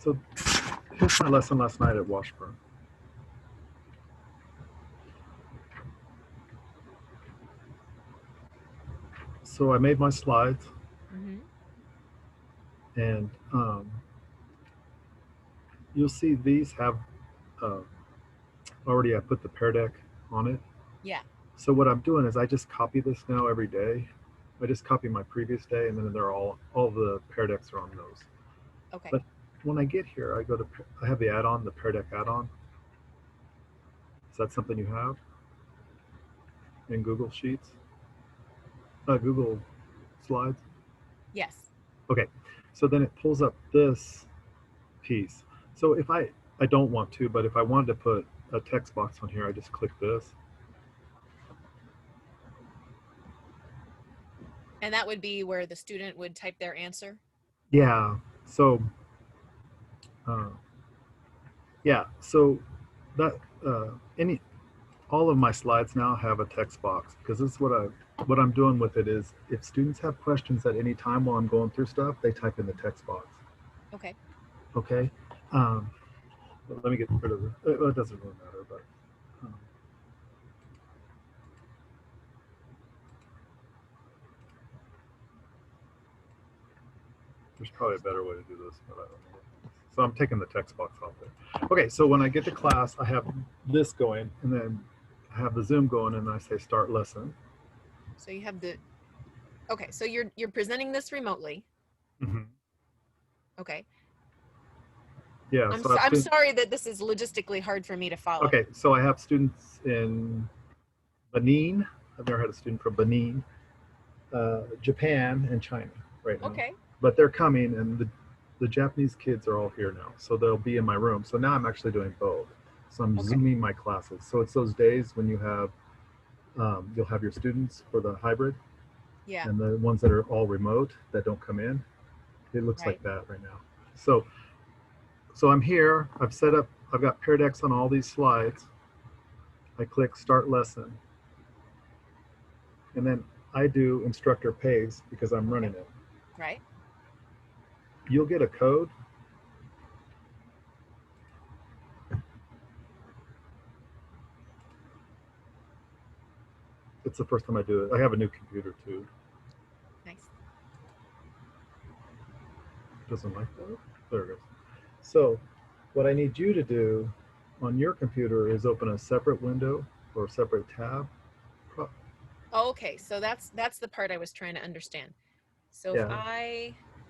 So here's my lesson last night at Washburn. So I made my slides, and you'll see these have already I put the Pear Deck on it. Yeah. So what I'm doing is I just copy this now every day. I just copy my previous day, and then they're all the Pear Decks are on those. Okay. But when I get here, I have the add-on, the Pear Deck add-on. Is that something you have in Google Sheets? Google Slides? Yes. Okay. So then it pulls up this piece. So if I don't want to, but if I wanted to put a text box on here, I just click this. And that would be where the student would type their answer? Yeah. So, yeah. So that all of my slides now have a text box, because this is what I'm doing with it is if students have questions at any time while I'm going through stuff, they type in the text box. Okay. Okay. Let me get rid of it. It doesn't really matter, but. There's probably a better way to do this, but I don't know. So I'm taking the text box off there. Okay, so when I get to class, I have this going, and then I have the Zoom going, and I say start lesson. So you have the, okay, so you're presenting this remotely. Mm-hmm. Okay. Yeah. I'm sorry that this is logistically hard for me to follow. Okay, so I have students in Benin. I've never had a student from Benin, Japan, and China right now. Okay. But they're coming, and the Japanese kids are all here now, so they'll be in my room. So now I'm actually doing both. So I'm Zooming my classes. So it's those days when you have, you'll have your students for the hybrid, yeah, and the ones that are all remote that don't come in. It looks like that right now. So I'm here. I've got Pear Decks on all these slides. I click start lesson, and then I do instructor pays because I'm running it. Right. You'll get a code. It's the first time I do it. I have a new computer too. Nice. Doesn't like that. There it is. So what I need you to do on your computer is open a separate window or a separate tab. Oh, okay, so that's the part I was trying to understand. So if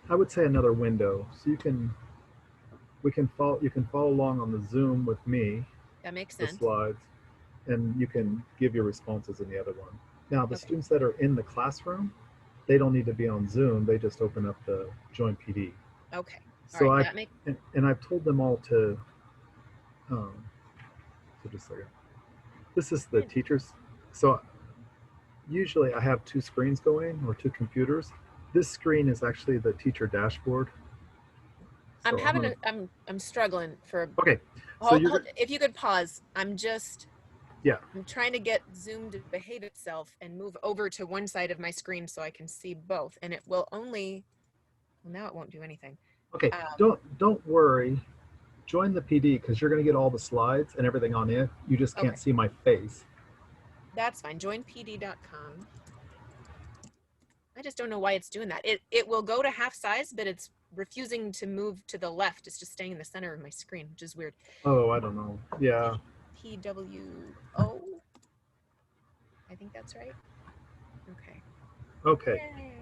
I would say another window, so you can follow along on the Zoom with me. That makes sense. The slides, and you can give your responses in the other one. Now the students that are in the classroom, they don't need to be on Zoom. They just open up the Join PD. Okay. So and I've told them all to. So just a second. This is the teachers. So usually I have two screens going or two computers. This screen is actually the teacher dashboard. So I'm struggling for. Okay. So if you could pause, I'm trying to get Zoom to behave itself and move over to one side of my screen so I can see both, and it will only. Well, now it won't do anything. Okay. Don't worry. Join the PD because you're going to get all the slides and everything on it. You just can't see my face. That's fine. Joinpd.com. I just don't know why it's doing that. It will go to half size, but it's refusing to move to the left. It's just staying in the center of my screen, which is weird. Oh, I don't know. Yeah. PWO. I think that's right. Okay. Okay. Yay.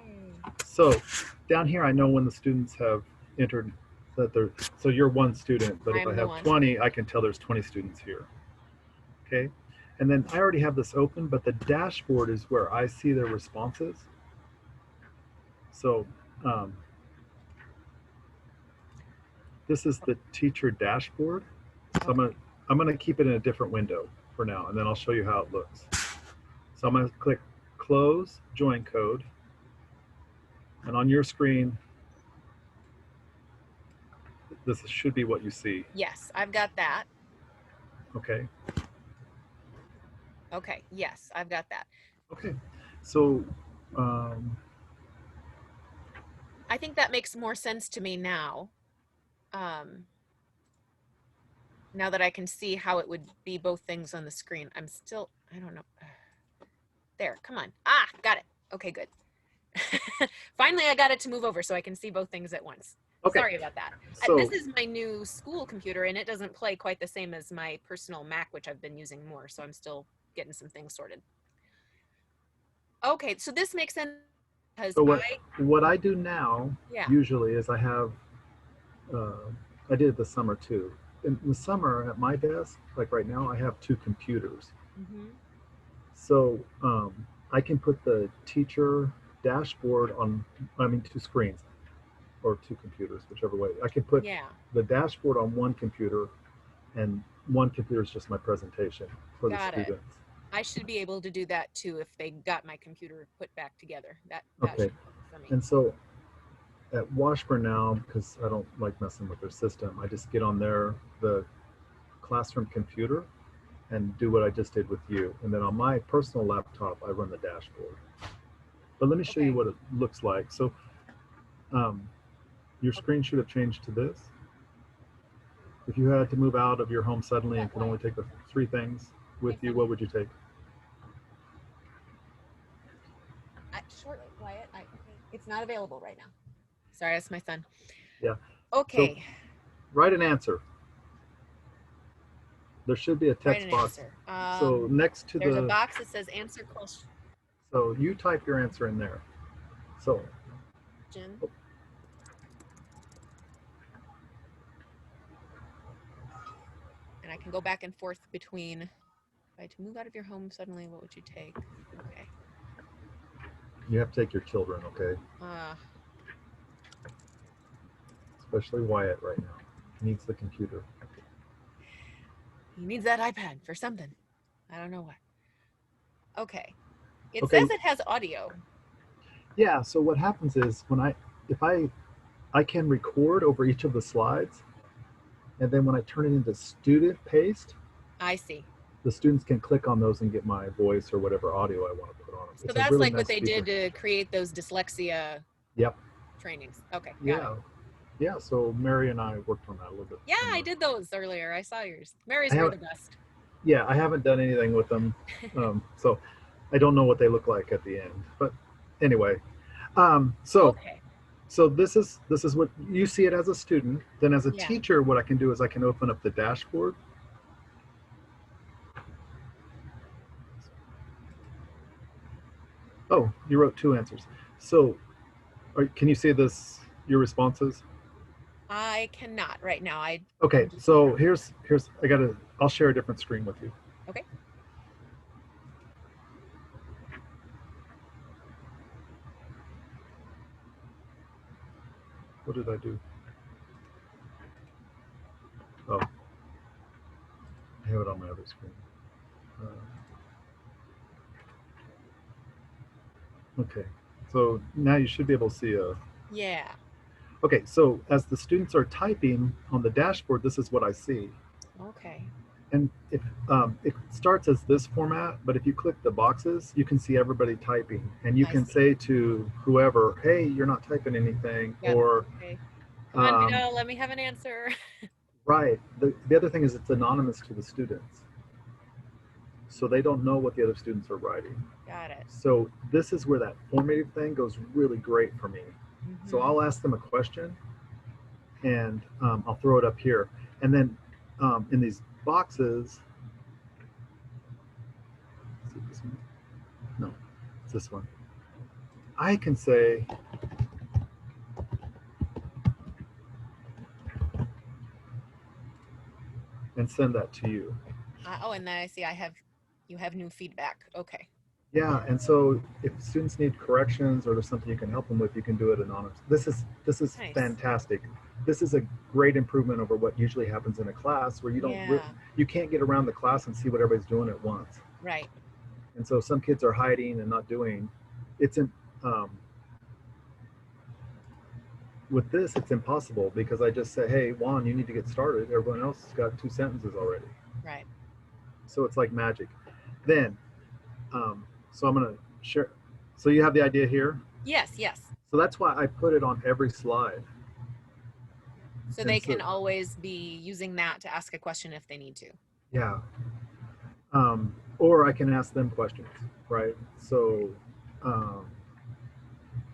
So down here, I know when the students have entered that they're, so you're one student, but if I have 20, I can tell there's 20 students here. Okay. And then I already have this open, but the dashboard is where I see their responses. So this is the teacher dashboard. So I'm gonna keep it in a different window for now, and then I'll show you how it looks. So I'm gonna click close join code, and on your screen, this should be what you see. Yes, I've got that. Okay. Okay. Yes, I've got that. Okay. So I think that makes more sense to me now. now that I can see how it would be both things on the screen. I don't know. There, come on. Got it. Okay, good. Finally, I got it to move over so I can see both things at once. Okay. Sorry about that. So this is my new school computer, and it doesn't play quite the same as my personal Mac, which I've been using more, so I'm still getting some things sorted. Okay, so this makes sense because what I do now usually is I have I did it this summer too. In the summer at my desk, like right now, I have two computers. So I can put the teacher dashboard on, two screens or two computers, whichever way. I can put the dashboard on one computer, and one computer is just my presentation for the students. I should be able to do that too if they got my computer put back together. That okay. Should work for me. And so at Washburn now, because I don't like messing with their system, I just get on the classroom computer and do what I just did with you. And then on my personal laptop, I run the dashboard. But let me show you what it looks like. So your screen should have changed to this. If you had to move out of your home suddenly and could only take the three things with you, what would you take? Shortly, Wyatt. It's not available right now. Sorry, that's my son. Yeah. Okay. So, write an answer. There should be a text box. So next to there's a box that says answer question. So you type your answer in there. So. Jen. And I can go back and forth between, if I had to move out of your home suddenly, what would you take? Okay. You have to take your children, okay? Especially Wyatt right now. He needs the computer. He needs that iPad for something. I don't know what. Okay. It says it has audio. Yeah, so what happens is if I can record over each of the slides, and then when I turn it into student paste, I see. The students can click on those and get my voice or whatever audio I want to put on them. So that's really like nice what they did to create those dyslexia trainings. Okay, got it. Yeah, so Mary and I worked on that a little bit. Yeah, I did those earlier. I saw yours. Mary's were the best. Yeah, I haven't done anything with them, so I don't know what they look like at the end. But anyway, so this is what you see it as a student. Then as a teacher, what I can do is I can open up the dashboard. Oh, you wrote two answers. So can you see your responses? I cannot right now. Okay, so here's I'll share a different screen with you. Okay. What did I do? Oh, I have it on my other screen. Okay, so now you should be able to see Yeah. Okay, so as the students are typing on the dashboard, this is what I see. Okay. And if it starts as this format, but if you click the boxes, you can see everybody typing, and you can say to whoever, "Hey, you're not typing anything," or "Come on, Vito, let me have an answer." Right. The other thing is it's anonymous to the students, so they don't know what the other students are writing. Got it. So this is where that formative thing goes really great for me. So I'll ask them a question, and I'll throw it up here, and then in these boxes, is it this one? No, it's this one. I can say, and send that to you. And then I see you have new feedback. Okay. Yeah, and so if students need corrections or there's something you can help them with, you can do it anonymous. This is nice. Fantastic. This is a great improvement over what usually happens in a class where you can't get around the class and see what everybody's doing at once. Right. And so some kids are hiding and not doing. With this, it's impossible because I just say, "Hey, Juan, you need to get started." Everyone else has got 2 sentences already. Right. So it's like magic. Then, so I'm going to share. So you have the idea here? Yes, yes. So that's why I put it on every slide. So And they so, can always be using that to ask a question if they need to. yeah. Or I can ask them questions, right? So um,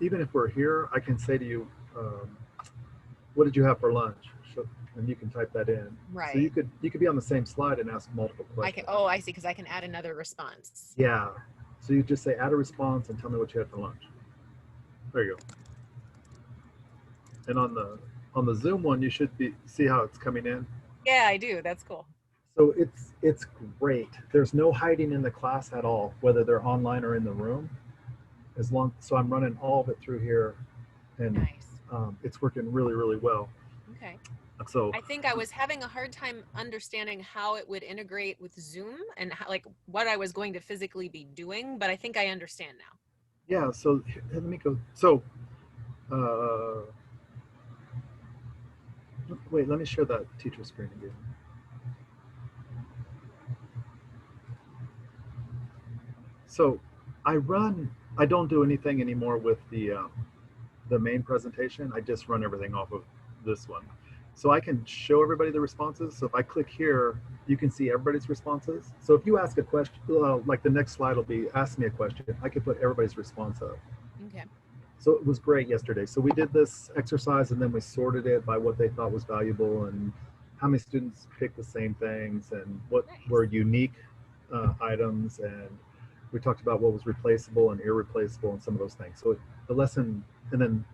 even if we're here, I can say to you, what did you have for lunch? So, and you can type that in. So Right. you could be on the same slide and ask multiple I can, questions. oh, I see, because I can add another response. Yeah. So you just say add a response and tell me what you had for lunch. There you go. And on the Zoom one, you should be see how it's coming in. Yeah, I do. That's cool. So it's great. There's no hiding in the class at all, whether they're online or in the room. As long so I'm running all of it through here, and Nice. it's working really well. Okay. So I think I was having a hard time understanding how it would integrate with Zoom and how, like what I was going to physically be doing, but I think I understand now. yeah, so let me go. So uh, wait, let me share that teacher screen again. So I don't do anything anymore with the main presentation. I just run everything off of this one. So I can show everybody the responses. So if I click here, you can see everybody's responses. So if you ask a question, like the next slide will be ask me a question, I can put everybody's response up. Okay. So it was great yesterday. So we did this exercise and then we sorted it by what they thought was valuable and how many students picked the same things and what Nice. were unique items, and we talked about what was replaceable and irreplaceable and some of those things. So the lesson, and then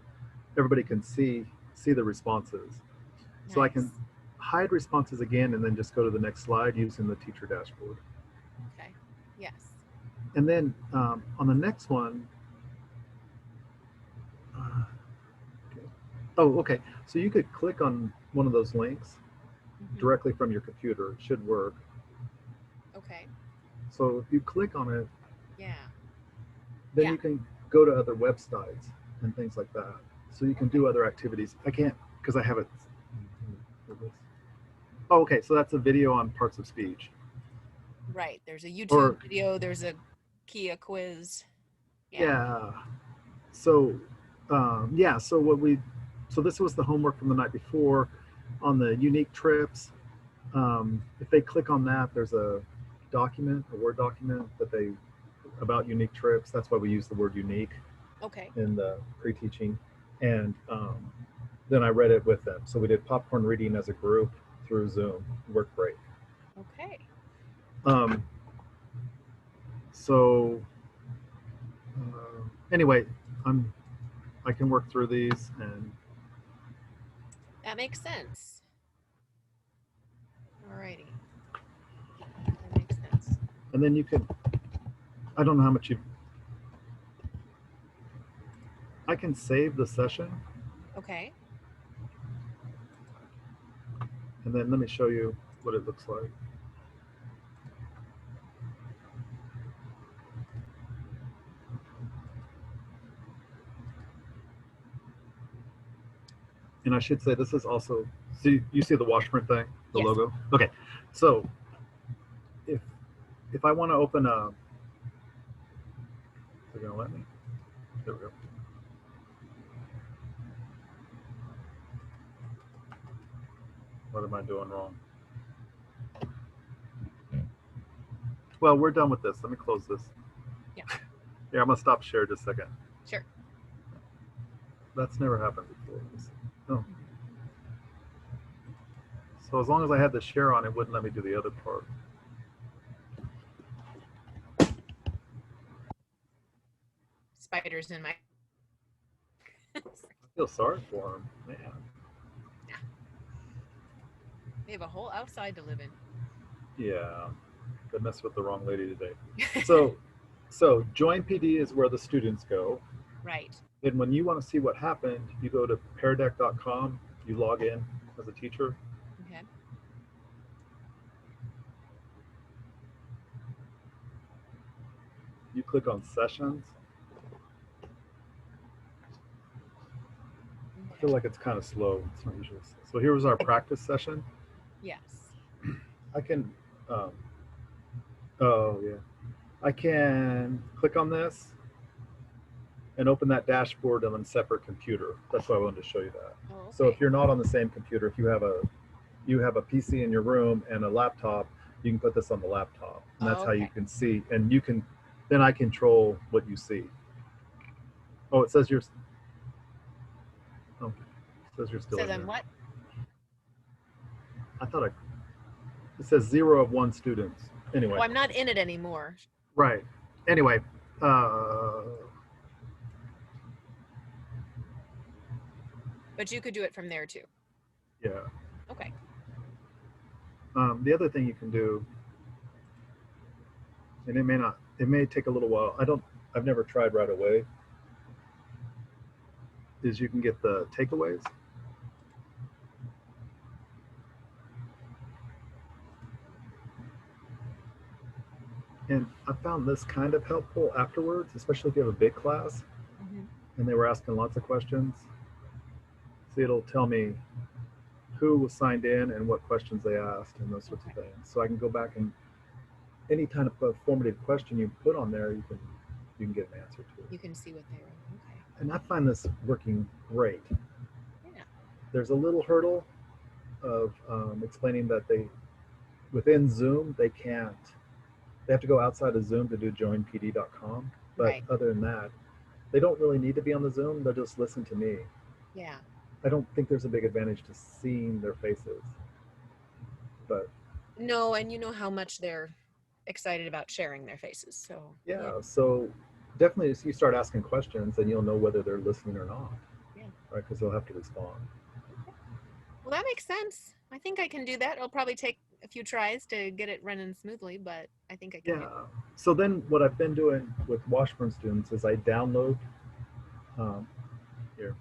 everybody can see the responses. So I can Nice. hide responses again and then just go to the next slide using the teacher dashboard. Okay. Yes. And then on the next one, okay. Oh, okay. So you could click on one of those links directly from your computer. It should work. Okay. So if you click on it, Yeah. then Yeah. you can go to other websites and things like that. So you can do other activities. I can't because I have it. Oh, okay. So that's a video on parts of speech. Right. There's a YouTube Or video, there's a Kia quiz. Yeah. yeah. So yeah. So this was the homework from the night before on the unique trips. If they click on that, there's a document, a Word document that they about unique trips. That's why we use the word unique Okay. in the pre-teaching. And then I read it with them. So we did popcorn reading as a group through Zoom. It worked great. Okay. Um, so anyway, I can work through these and That makes sense. Alrighty. That makes sense. and then you can. I don't know how much you. I can save the session Okay. and then let me show you what it looks like. And I should say this is also, see, you see the Washburn thing, the Yes. logo? Okay, so if I want to open a, they're gonna let me, there we go. What am I doing wrong? Well, we're done with this. Let me close this. Yeah. Yeah, I'm gonna stop share just a second. Sure. That's never happened before. Oh. So as long as I had the share on, it wouldn't let me do the other part. Spiders in my I feel sorry for him, man. Yeah. They have a whole outside to live in. Yeah, they messed with the wrong lady today. So join PD is where the students go. Right. Then when you want to see what happened, you go to PearDeck.com, you log in as a teacher. Okay. You click on sessions. I feel like it's kind of slow. It's not usually slow. So here was our practice session. Yes. I can, oh yeah, I can click on this and open that dashboard on a separate computer. That's why I wanted to show you that. Oh, okay. So if you're not on the same computer, if you have a PC in your room and a laptop, you can put this on the laptop, and that's how you can see, and you can, then I control what you see. Oh, it says you're, oh, it says you're still Says in I'm there. what? I thought it says 0 of 1 students. Anyway. Oh, I'm not in it anymore. Right. Anyway, but you could do it from there too. Yeah. Okay. The other thing you can do, and it may take a little while. I've never tried right away, is you can get the takeaways. And I found this kind of helpful afterwards, especially if you have a big class and they were asking lots of questions. See, it'll tell me who was signed in and what questions they asked and those sorts of things. So I can go back and any kind of formative question you put on there, you can get an answer to. You can see what they wrote. Okay. And I find this working great. Yeah. There's a little hurdle of explaining that within Zoom, they have to go outside of Zoom to do joinpd.com. But other than that, they don't really need to be on the Zoom. They'll just listen to me. Yeah. I don't think there's a big advantage to seeing their faces. But no, and you know how much they're excited about sharing their faces. So yeah. So definitely if you start asking questions, then you'll know whether they're listening or not. Yeah. Right, because they'll have to respond. Okay. Well, that makes sense. I think I can do that. It'll probably take a few tries to get it running smoothly, but I think I can do it. So then what I've been doing with Washburn students is I download, here,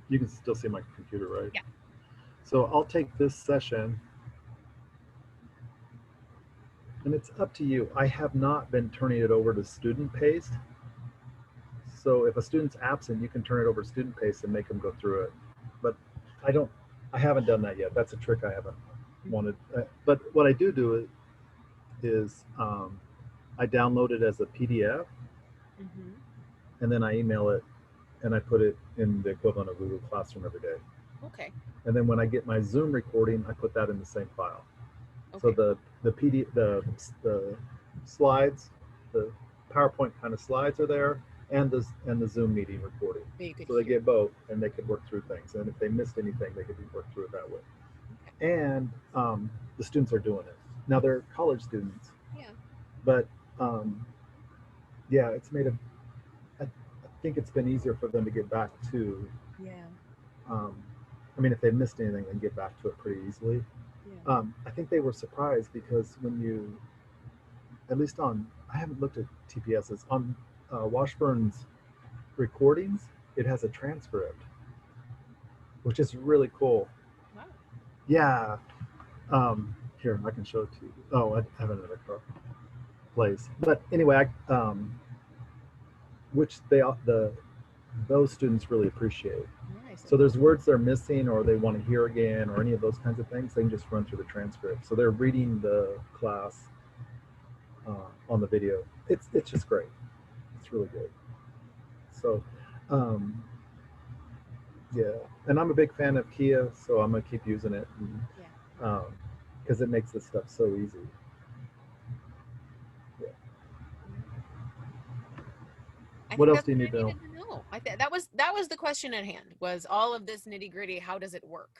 you can still see my computer, right? Yeah. So I'll take this session, and it's up to you. I have not been turning it over to student paced. So if a student's absent, you can turn it over to student paced and make them go through it. But I haven't done that yet. That's a trick I haven't wanted. But what I do is I download it as a PDF, and then I email it, and I put it in the equivalent of Google Classroom every day. Okay. And then when I get my Zoom recording, I put that in the same file. Okay. So the slides, the PowerPoint kind of slides are there, and the Zoom meeting recording. So they get both, and they could work through things. And if they missed anything, they could work through it that way. Okay. And the students are doing it. Now they're college students. Yeah. But it's made I think it's been easier for them to get back to. Yeah. I mean, if they missed anything, they can get back to it pretty easily. Yeah. I think they were surprised because when at least I haven't looked at TPSs, on Washburn's recordings, it has a transcript, which is really cool. Wow. Yeah. Here, I can show it to you. Oh, I have another place. But anyway, which those students really appreciate. Nice. So there's words they're missing or they want to hear again or any of those kinds of things, they can just run through the transcript. So they're reading the class on the video. It's just great. It's really good. So and I'm a big fan of Kia, so I'm gonna keep using it because it makes this stuff so easy. What else do you need to know? That was the question at hand, was all of this nitty gritty. How does it work?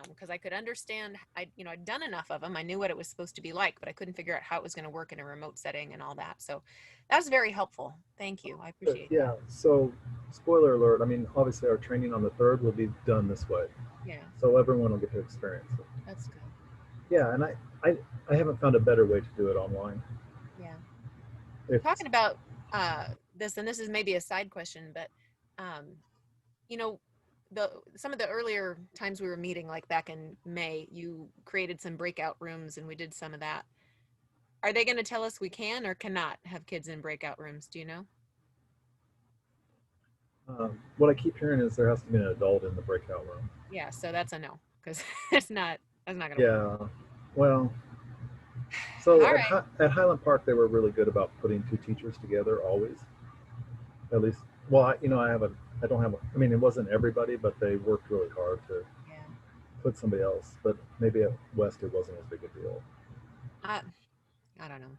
Because I could understand, I'd done enough of them. I knew what it was supposed to be like, but I couldn't figure out how it was going to work in a remote setting and all that. So that was very helpful. Thank you. I appreciate it. Yeah. So spoiler alert. I mean, obviously our training on the 3rd will be done this way. Yeah. So everyone will get to experience it. That's good. Yeah. And I haven't found a better way to do it online. Yeah. Talking about this, and this is maybe a side question, but some of the earlier times we were meeting, like back in May, you created some breakout rooms and we did some of that. Are they going to tell us we can or cannot have kids in breakout rooms? Do you know? What I keep hearing is there has to be an adult in the breakout room. Yeah, so that's a no, because that's not going to work. Yeah, well, so at Highland Park, they were really good about putting 2 teachers together always. At least well, I don't have, I mean, it wasn't everybody, but they worked really hard to Yeah. put somebody else. But maybe at West it wasn't as big a deal. I don't know.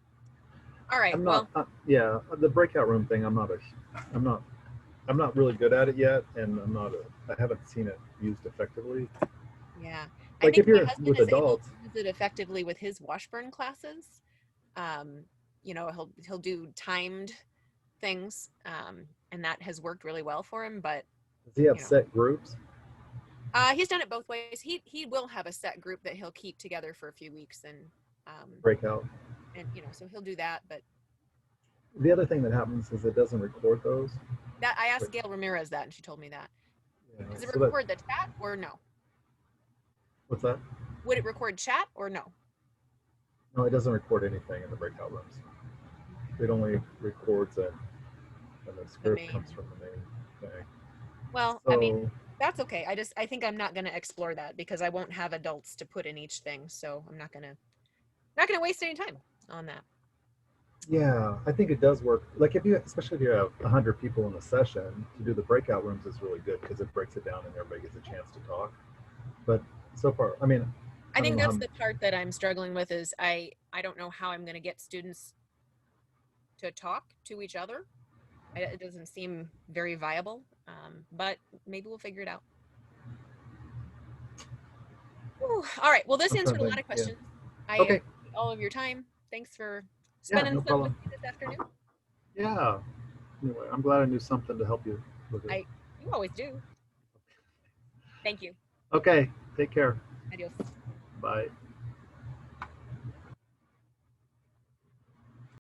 All right. I'm not, Well, yeah, the breakout room thing. I'm not, I'm not really good at it yet, and I haven't seen it used effectively. yeah. I Like think if my you're husband with is able to adults, use it effectively with his Washburn classes. Um, he'll do timed things, and that has worked really well for him. But does he have you know, set groups? he's done it both ways. He will have a set group that he'll keep together for a few weeks, um, Breakout. and so he'll do that. But The other thing that happens is it doesn't record those. that I Like, asked Gail Ramirez that, and she told me that. yeah, Does it so that record the chat or no? what's that? Would it record chat or no? No, it doesn't record anything in the breakout rooms. Okay. It only records it, and the The script main. comes from the main thing. Well, I mean, So that's okay. I think I'm not going to explore that because I won't have adults to put in each thing, so I'm not gonna waste any time on that. yeah, I think it does work. Like if you, especially if you have 100 people in a session, to do the breakout rooms is really good because it breaks it down and everybody gets a chance to talk. But so far, I mean, I I don't think know that's how. the part that I'm struggling with is I don't know how I'm going to get students to talk to each other. It doesn't seem very viable, but maybe we'll figure it out. Whew. All right. Well, this I'm trying answered to a think. lot of Yeah. questions. I Okay. appreciate all of your time. Thanks for Yeah. spending No some with problem. me this afternoon. Yeah. Anyway, I'm glad I knew something to help you with it. You always do. Thank you. Okay. Take care. Adios. Bye.